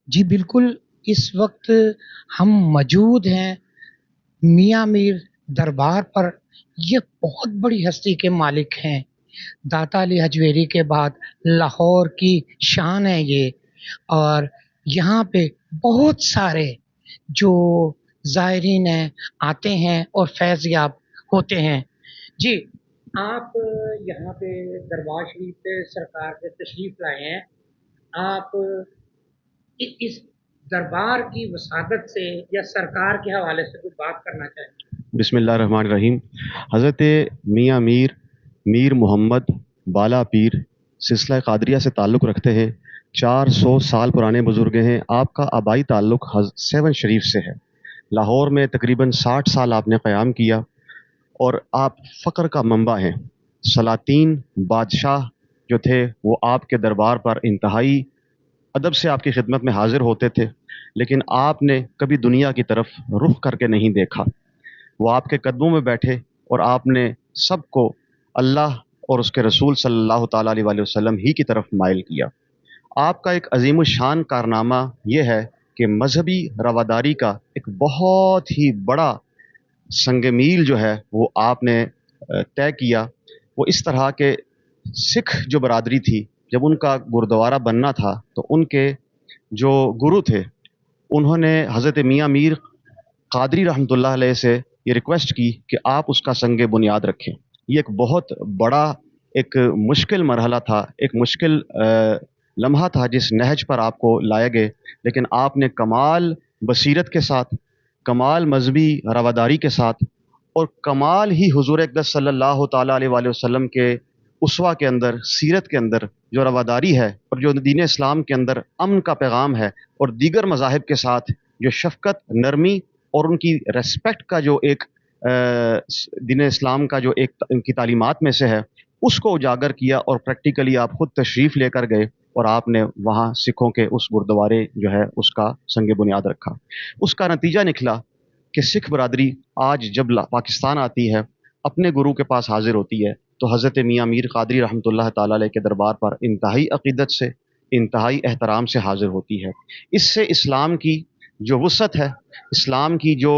جی بالکل، اس وقت ہم موجود ہیں میاں میر دربار پر۔ یہ بہت بڑی ہستی کے مالک ہیں، داتا علی حجویری کے بعد لاہور کی شان ہے یہ۔ اور یہاں پہ بہت سارے جو زائرین ہیں آتے ہیں اور فیض یاب ہوتے ہیں۔ جی، آپ یہاں پہ دربار شریف پہ سرکار سے تشریف لائے ہیں۔ آپ اس دربار کی وسادت سے یا سرکار کے حوالے سے کوئی بات کرنا چاہیں گے؟ بسم اللہ الرحمن الرحیم۔ حضرت میاں میر محمد بالا پیر سلسلہ قادریہ سے تعلق رکھتے ہیں۔ 400 سال پرانے بزرگ ہیں۔ آپ کا آبائی تعلق 7 شریف سے ہے۔ لاہور میں تقریباً 60 سال آپ نے قیام کیا اور آپ فقر کا منبع ہیں۔ سلاطین بادشاہ جو تھے وہ آپ کے دربار پر انتہائی ادب سے آپ کی خدمت میں حاضر ہوتے تھے، لیکن آپ نے کبھی دنیا کی طرف رخ کر کے نہیں دیکھا۔ وہ آپ کے قدموں میں بیٹھے اور آپ نے سب کو اللہ اور اس کے رسول صلی اللہ تعالیٰ علیہ وآلہ وسلم ہی کی طرف مائل کیا۔ آپ کا ایک عظیم الشان کارنامہ یہ ہے کہ مذہبی رواداری کا ایک بہت ہی بڑا سنگ میل جو ہے وہ آپ نے طے کیا۔ وہ اس طرح کہ سکھ جو برادری تھی، جب ان کا گردوارہ بننا تھا تو ان کے جو گرو تھے انہوں نے حضرت میاں میر قادری رحمۃ اللہ علیہ سے یہ ریکویسٹ کی کہ آپ اس کا سنگ بنیاد رکھیں۔ یہ ایک بہت بڑا ایک مشکل مرحلہ تھا، ایک مشکل لمحہ تھا جس نہج پر آپ کو لائے گئے، لیکن آپ نے کمال بصیرت کے ساتھ، کمال مذہبی رواداری کے ساتھ اور کمال ہی حضور اقدس صلی اللہ تعالیٰ علیہ وآلہ وسلم کے اسوہ کے اندر، سیرت کے اندر جو رواداری ہے اور جو دین اسلام کے اندر امن کا پیغام ہے اور دیگر مذاہب کے ساتھ جو شفقت، نرمی اور ان کی ریسپیکٹ کا جو ایک دین اسلام کا جو ایک ان کی تعلیمات میں سے ہے، اس کو اجاگر کیا اور پریکٹیکلی آپ خود تشریف لے کر گئے اور آپ نے وہاں سکھوں کے اس گردوارے جو ہے اس کا سنگ بنیاد رکھا۔ اس کا نتیجہ نکلا کہ سکھ برادری آج جب پاکستان آتی ہے، اپنے گرو کے پاس حاضر ہوتی ہے تو حضرت میاں میر قادری رحمۃ اللہ تعالیٰ علیہ کے دربار پر انتہائی عقیدت سے، انتہائی احترام سے حاضر ہوتی ہے۔ اس سے اسلام کی جو وسعت ہے، اسلام کی جو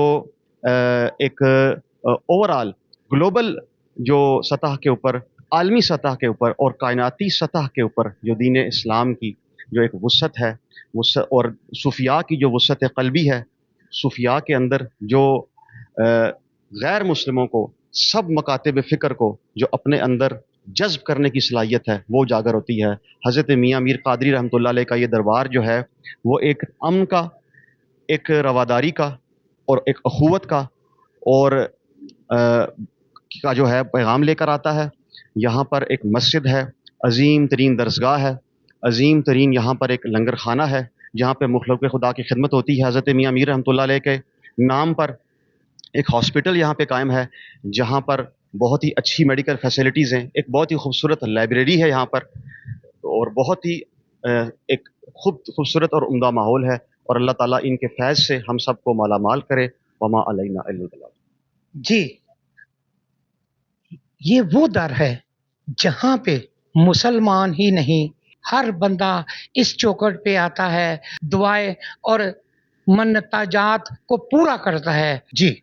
ایک اوور آل گلوبل جو سطح کے اوپر، عالمی سطح کے اوپر اور کائناتی سطح کے اوپر جو دین اسلام کی جو ایک وسعت ہے، اور صوفیاء کی جو وسعت قلبی ہے، صوفیاء کے اندر جو غیر مسلموں کو، سب مکاتب فکر کو جو اپنے اندر جذب کرنے کی صلاحیت ہے وہ اجاگر ہوتی ہے۔ حضرت میاں میر قادری رحمۃ اللہ علیہ کا یہ دربار جو ہے وہ ایک امن کا، ایک رواداری کا اور ایک اخوت کا اور کا جو ہے پیغام لے کر آتا ہے۔ یہاں پر ایک مسجد ہے، عظیم ترین درسگاہ ہے، عظیم ترین یہاں پر ایک لنگر خانہ ہے جہاں پہ مخلوق خدا کی خدمت ہوتی ہے۔ حضرت میاں میر رحمۃ اللہ علیہ کے نام پر ایک ہاسپٹل یہاں پہ قائم ہے جہاں پر بہت ہی اچھی میڈیکل فیسلٹیز ہیں، ایک بہت ہی خوبصورت لائبریری ہے یہاں پر، اور بہت ہی ایک خوبصورت اور عمدہ ماحول ہے، اور اللہ تعالیٰ ان کے فیض سے ہم سب کو مالا مال کرے۔ وما علینا الا البلاغ۔ جی، یہ وہ در ہے جہاں پہ مسلمان ہی نہیں، ہر بندہ اس چوکٹ پہ آتا ہے، دعائیں اور منتاجات کو پورا کرتا ہے۔ جی